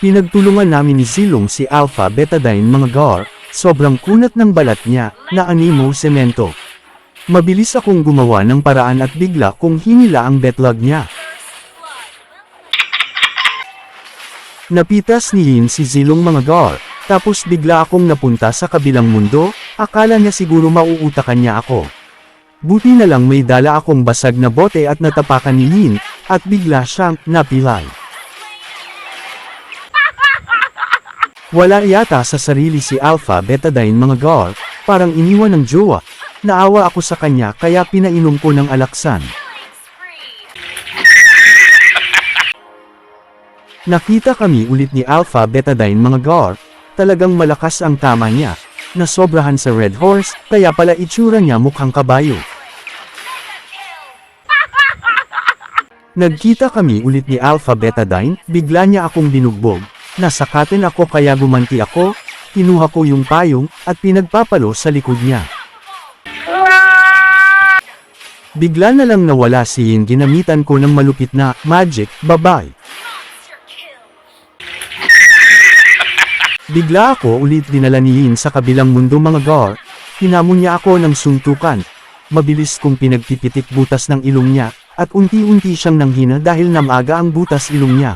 Pinagtulungan namin ni Zilong si Alpha Betadine mga gar, sobrang kunat ng balat niya, na animo semento. Mabilis akong gumawa ng paraan at bigla kong hinila ang betlog niya. Napitas ni Yin si Zilong mga gar, tapos bigla akong napunta sa kabilang mundo, akala niya siguro mauutakan niya ako. Buti na lang may dala akong basag na bote at natapakan ni Yin, at bigla siyang napilay. Wala yata sa sarili si Alpha Betadine mga gar, parang iniwan ng jowa. Naawa ako sa kanya kaya pinainom ko ng alaksan. Nakita kami ulit ni Alpha Betadine mga gar, talagang malakas ang tama niya, nasobrahan sa Red Horse, kaya pala itsura niya mukhang kabayo. Nagkita kami ulit ni Alpha Betadine, bigla niya akong binugbog. Nasakatin ako kaya gumanti ako, kinuha ko yung payong, at pinagpapalo sa likod niya. Bigla na lang nawala si Yin, ginamitan ko ng malupit na magic, babay. Bigla ako ulit dinala ni Yin sa kabilang mundo mga gar, hinamon niya ako ng suntukan. Mabilis kong pinagpipitik butas ng ilong niya, at unti-unti siyang nanghina dahil namaga ang butas ilong niya.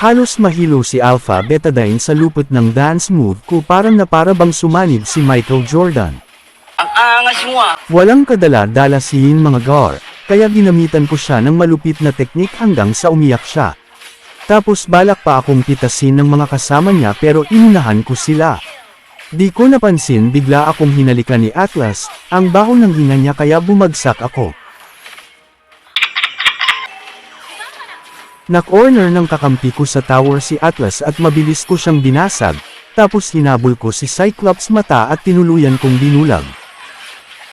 Halos mahilo si Alpha Betadine sa lupot ng dance move ko, parang na para bang sumanib si Michael Jordan. Ang angas mo ah! Walang kadala-dala si Yin mga gar, kaya ginamitan ko siya ng malupit na teknik hanggang sa umiyak siya. Tapos balak pa akong pitasin ng mga kasama niya pero inunahan ko sila. Di ko napansin bigla akong hinalikan ni Atlas, ang baho ng hinga niya kaya bumagsak ako. Nak-corner ng kakampi ko sa tower si Atlas at mabilis ko siyang binasag, tapos hinabol ko si Cyclops mata at tinuluyan kong binulag.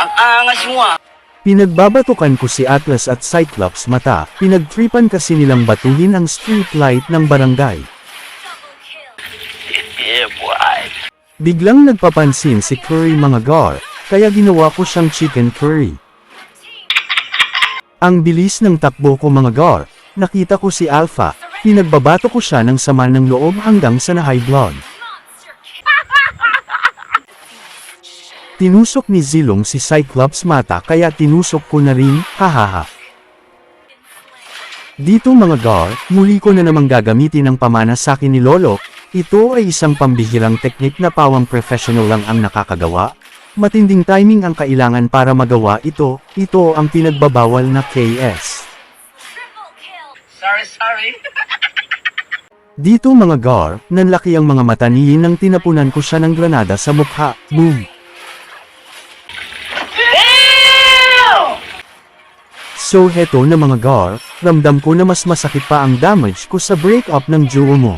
Ang angas mo ah! Pinagbabatukan ko si Atlas at Cyclops mata, pinagtripan kasi nilang batuhin ang street light ng barangay. Yeah, boy! Biglang nagpapansin si Curry mga gar, kaya ginawa ko siyang chicken curry. Ang bilis ng takbo ko mga gar, nakita ko si Alpha, pinagbabato ko siya ng sama ng loob hanggang sa na-high blood. Tinusok ni Zilong si Cyclops mata kaya tinusok ko na rin, hahaha. Dito mga gar, muli ko na namang gagamitin ang pamana sa akin ni Lolo, ito ay isang pambihirang teknik na pawang professional lang ang nakakagawa. Matinding timing ang kailangan para magawa ito ang pinagbabawal na KS. Sorry. Dito mga gar, nanlaki ang mga mata ni Yin nang tinapunan ko siya ng granada sa mukha, boom! So heto na mga gar, ramdam ko na mas masakit pa ang damage ko sa break-up ng duo mo.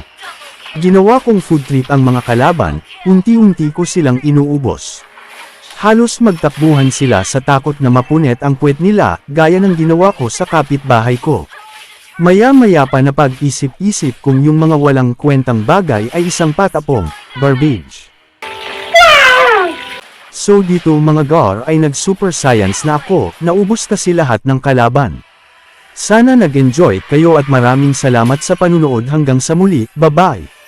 Ginawa kong food trip ang mga kalaban, unti-unti ko silang inuubos. Halos magtakbuhan sila sa takot na mapunet ang puwet nila, gaya ng ginawa ko sa kapitbahay ko. Maya-maya pa na pag-isip-isip kung yung mga walang kwentang bagay ay isang patapong, garbage. So dito mga gar ay nag-super science na ako, naubos kasi lahat ng kalaban. Sana nag-enjoy kayo at maraming salamat sa panunood hanggang sa muli, bye-bye!